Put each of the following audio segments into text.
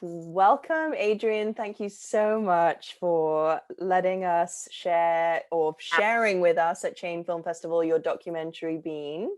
Welcome, Adrian. Thank you so much for letting us share or sharing with us at Chain Film Festival your documentary Bean.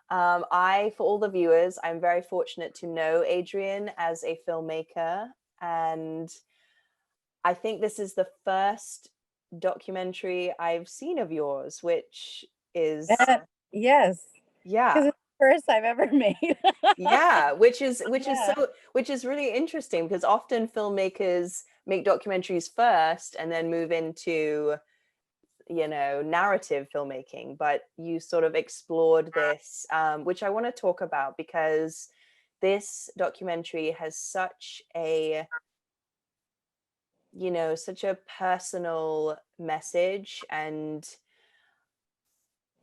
For all the viewers, I'm very fortunate to know Adrian as a filmmaker, and I think this is the first documentary I've seen of yours, which is, Yes, yeah. because it's the first I've ever made. Yeah, Yeah. which is really interesting because often filmmakers make documentaries first and then move into, narrative filmmaking. But you sort of explored this, which I want to talk about because this documentary has such a personal message, and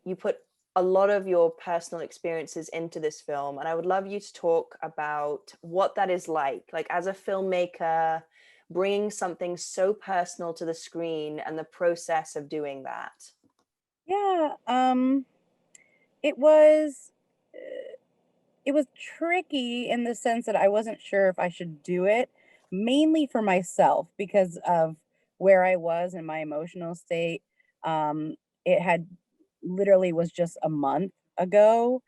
you put a lot of your personal experiences into this film, and I would love you to talk about what that is like as a filmmaker, bringing something so personal to the screen and the process of doing that. Yeah, it was it was tricky in the sense that I wasn't sure if I should do it, mainly for myself because of where I was in my emotional state. Um, it had literally was just a month ago,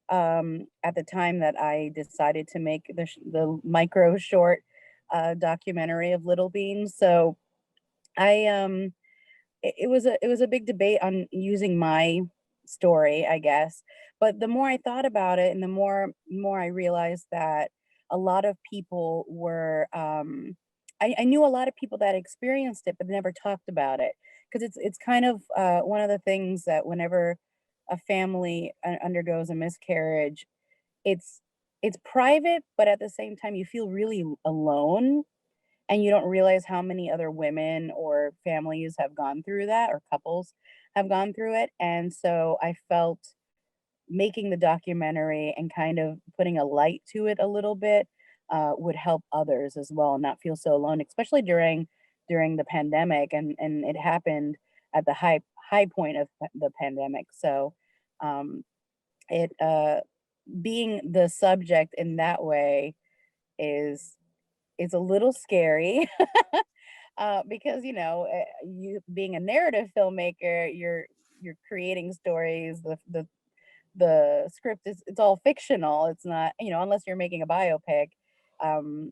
at the time that I decided to make the micro short documentary of Little Bean. So I it was a big debate on using my story, I guess. But the more I thought about it and the more I realized that a lot of people were I knew a lot of people that experienced it but never talked about it. Because it's kind of one of the things that whenever a family undergoes a miscarriage, it's it's private, but at the same time you feel really alone and you don't realize how many other women or families have gone through that or couples have gone through it. And so I felt making the documentary and kind of putting a light to it a little bit would help others as well and not feel so alone, especially during the pandemic. And it happened at the high point of the pandemic. So um, it being the subject in that way is a little scary. Because you being a narrative filmmaker, you're creating stories. The script is it's all fictional. It's not, unless you're making a biopic. Um,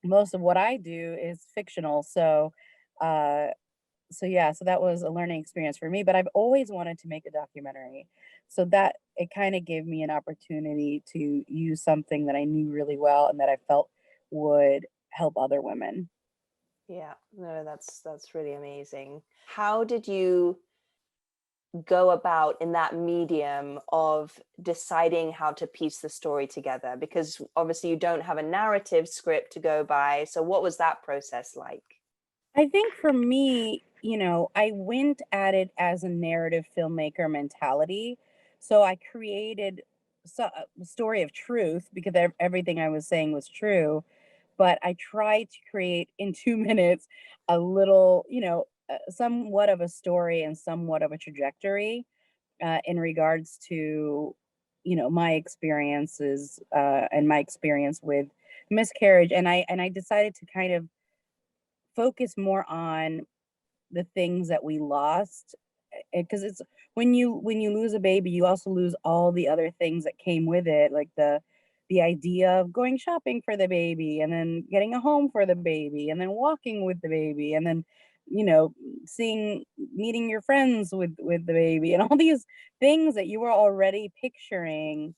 Most of what I do is fictional. Uh, yeah, so that was a learning experience for me. But I've always wanted to make a documentary, so that it kind of gave me an opportunity to use something that I knew really well and that I felt would help other women. Yeah, no, that's really amazing. How did you go about in that medium of deciding how to piece the story together? Because obviously you don't have a narrative script to go by. So what was that process like? I think for me, I went at it as a narrative filmmaker mentality. So I created a story of truth because everything I was saying was true. But I tried to create in 2 minutes a little, somewhat of a story and somewhat of a trajectory in regards to, my experiences and my experience with miscarriage. And I decided to kind of focus more on the things that we lost, because it's when you lose a baby you also lose all the other things that came with it, like the idea of going shopping for the baby and then getting a home for the baby and then walking with the baby and then you know seeing meeting your friends with the baby and all these things that you were already picturing.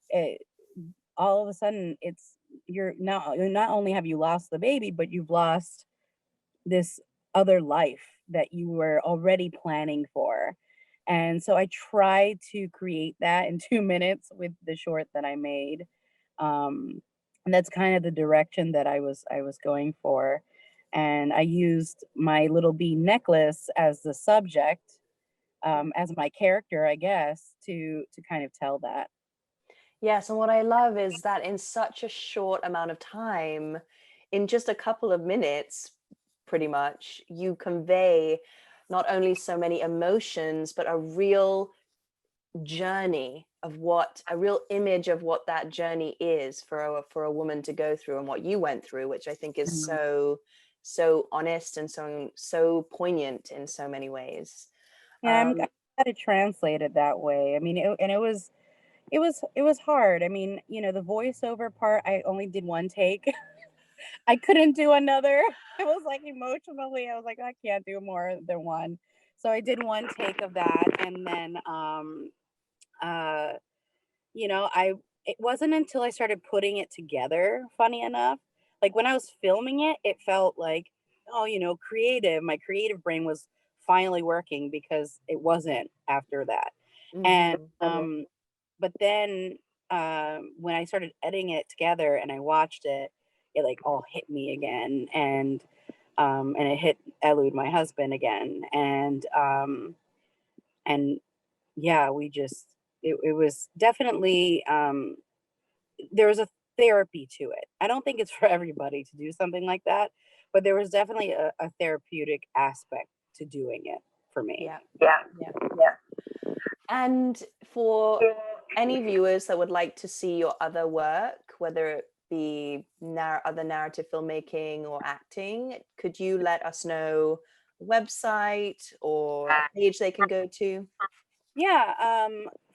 It, all of a sudden it's you're not only have you lost the baby, but you've lost this other life that you were already planning for. And so I tried to create that in 2 minutes with the short that I made. And that's kind of the direction that I was going for. And I used my little bee necklace as the subject, as my character, I guess, to kind of tell that. Yes, and what I love is that in such a short amount of time, in just a couple of minutes, pretty much, you convey not only so many emotions, but a real journey what a real image of what that journey is for a woman to go through, and what you went through, which I think is Mhm. so honest and so poignant in so many ways. Yeah, I'm glad it translated that way. I mean, it was hard. I mean, the voiceover part, I only did one take. I couldn't do another. It was like emotionally, I was like, I can't do more than one. So I did one take of that, and then uh I it wasn't until I started putting it together, funny enough. Like when I was filming it, it felt like, oh, creative. My creative brain was finally working because it wasn't after that. And Mhm. but then when I started editing it together and I watched it, it like all hit me again, and it hit Elude, my husband, again, and yeah, it was definitely there was a therapy to it. I don't think it's for everybody to do something like that, but there was definitely a therapeutic aspect to doing it for me. Yeah. Yeah. Yeah. Yeah. And for any viewers that would like to see your other work, whether it be other narrative filmmaking or acting, could you let us know a website or a page they can go to? Yeah,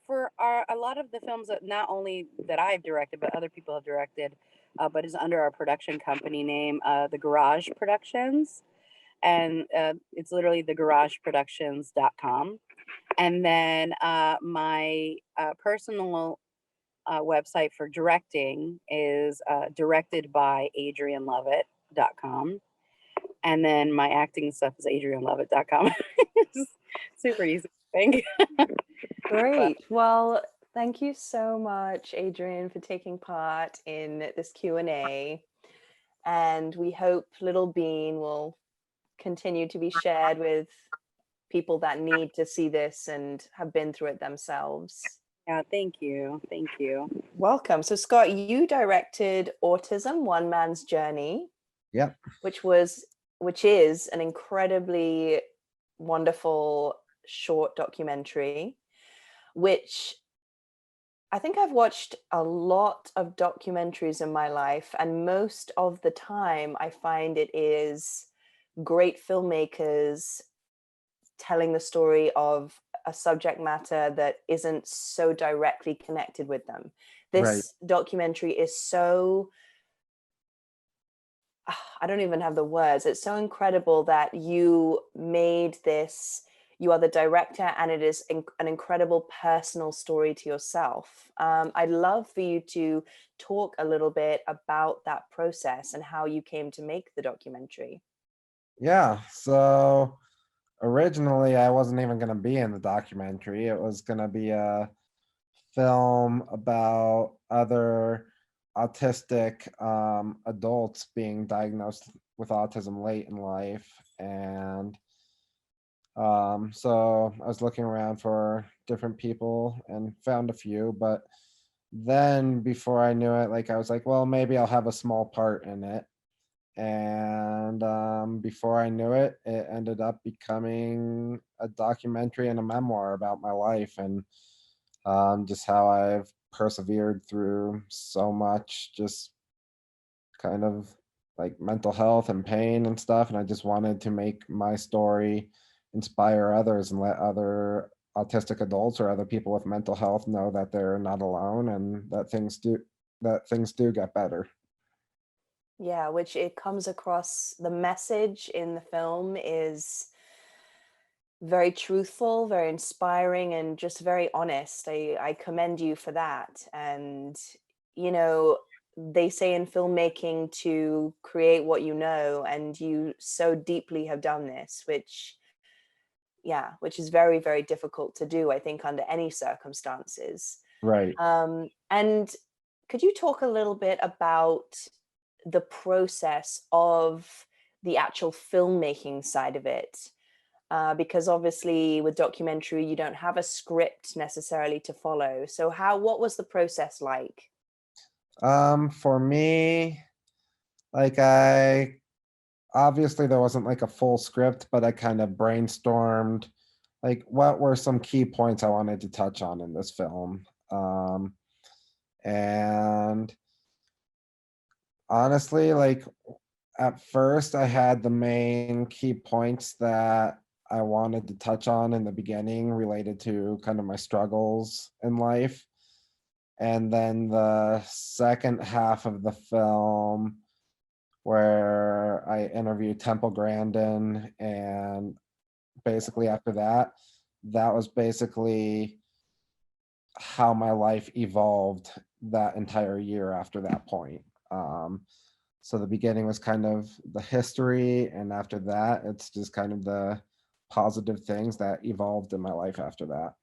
for a lot of the films that not only that I've directed, but other people have directed, but is under our production company name, the Garage Productions, and it's literally thegarageproductions.com. And then my personal website for directing is directedbyadrianlovett.com. And then my acting stuff is adrianlovett.com. It's super easy, I think. But Great. Well, thank you so much, Adrian, for taking part in this Q&A. And we hope Little Bean will continue to be shared with people that need to see this and have been through it themselves. yeah, thank you. Thank you. Welcome. So, Scott, you directed Autism: One Man's Journey, Yep. which is an incredibly wonderful short documentary, which I think I've watched a lot of documentaries in my life, and most of the time I find it is great filmmakers telling the story of a subject matter that isn't so directly connected with them. Right. This documentary is so, I don't even have the words. It's so incredible that you made this. You are the director, and it is an incredible personal story to yourself. I'd love for you to talk a little bit about that process and how you came to make the documentary. Yeah. So originally, I wasn't even going to be in the documentary. It was going to be a film about other autistic adults being diagnosed with autism late in life. And so I was looking around for different people and found a few. But then before I knew it, like I was like, well, maybe I'll have a small part in it. And before I knew it, it ended up becoming a documentary and a memoir about my life, and just how I've persevered through so much, just kind of like mental health and pain and stuff. And I just wanted to make my story inspire others and let other autistic adults or other people with mental health know that they're not alone, and that things do get better. Yeah, which it comes across, the message in the film is very truthful, very inspiring, and just very honest. I commend you for that. And, you know, they say in filmmaking to create what you know, and you so deeply have done this, which, yeah, which is very, very difficult to do, I think, under any circumstances. Right. And could you talk a little bit about the process of the actual filmmaking side of it? Because obviously with documentary, you don't have a script necessarily to follow. So what was the process like? For me, like I obviously there wasn't like a full script, but I kind of brainstormed like what were some key points I wanted to touch on in this film. And honestly, like at first I had the main key points that I wanted to touch on in the beginning related to kind of my struggles in life. And then the second half of the film, where I interviewed Temple Grandin, and basically after that, that was basically how my life evolved that entire year after that point. So the beginning was kind of the history, and after that, it's just kind of the positive things that evolved in my life after that.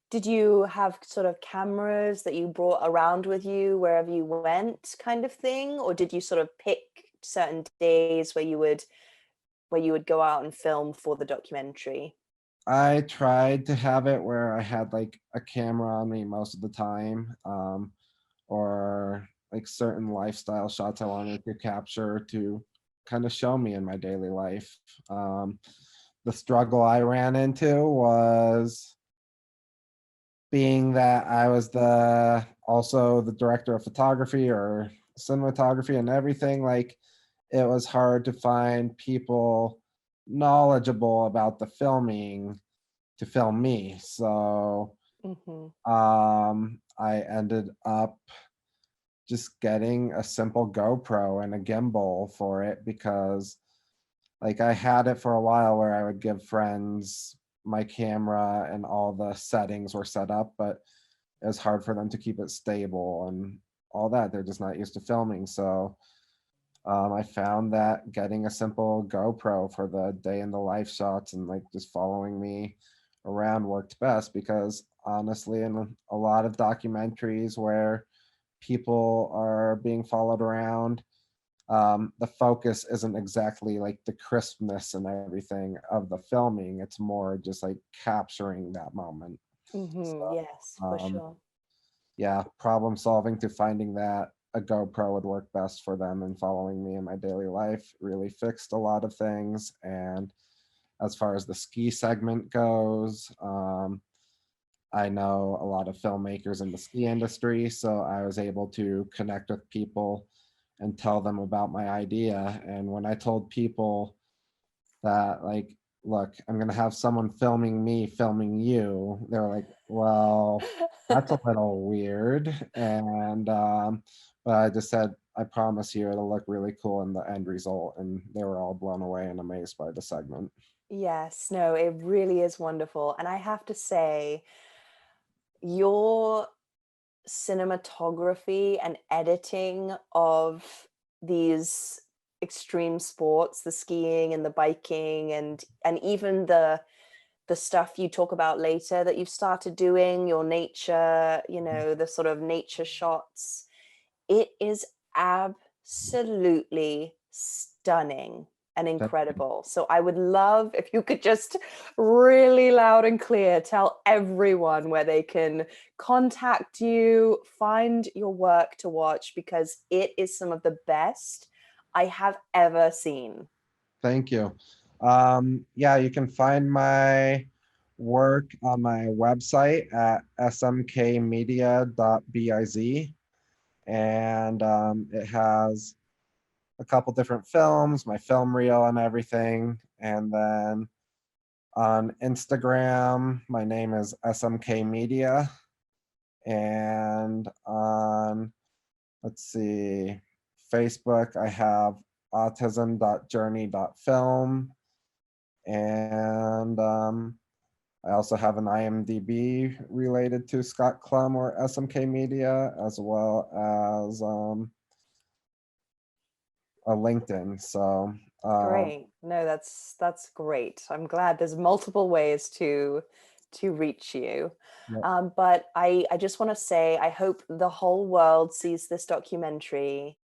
Did you have sort of cameras that you brought around with you wherever you went, kind of thing? Or did you sort of pick certain days where you would go out and film for the documentary? I tried to have it where I had like a camera on me most of the time, or like certain lifestyle shots I wanted to capture to kind of show me in my daily life. The struggle I ran into was being that I was also the director of photography or cinematography and everything. Like, it was hard to find people knowledgeable about the filming to film me. So Hmm. I ended up just getting a simple GoPro and a gimbal for it, because like I had it for a while where I would give friends my camera and all the settings were set up, but it was hard for them to keep it stable and all that. They're just not used to filming. So I found that getting a simple GoPro for the day in the life shots and like just following me around worked best, because honestly, in a lot of documentaries where people are being followed around, the focus isn't exactly like the crispness and everything of the filming. It's more just like capturing that moment. So, Hmm. Yes, for um, sure. yeah, problem solving to finding that a GoPro would work best for them and following me in my daily life really fixed a lot of things. And as far as the ski segment goes, I know a lot of filmmakers in the ski industry, so I was able to connect with people and tell them about my idea. And when I told people that, like, look, I'm gonna have someone filming me filming you, they were like, well, that's a little weird. And but I just said, I promise you it'll look really cool in the end result. And they were all blown away and amazed by the segment. Yes, no, it really is wonderful. And I have to say, your cinematography and editing of these extreme sports, the skiing and the biking, and even the stuff you talk about later that you've started doing, your nature, the sort of nature shots, it is absolutely stunning and Thank you. incredible. So I would love if you could just really loud and clear tell everyone where they can contact you, find your work to watch, because it is some of the best I have ever seen. Thank you. Yeah, you can find my work on my website at smkmedia.biz. And it has a couple different films, my film reel and everything. And then on Instagram, my name is SMK Media. And on, let's see, Facebook, I have autism.journey.film. And I also have an IMDb related to Scott Klum or SMK Media, as well as a LinkedIn. So Great. No, that's great. I'm glad there's multiple ways to reach you. yeah, But I just want to say I hope the whole world sees this documentary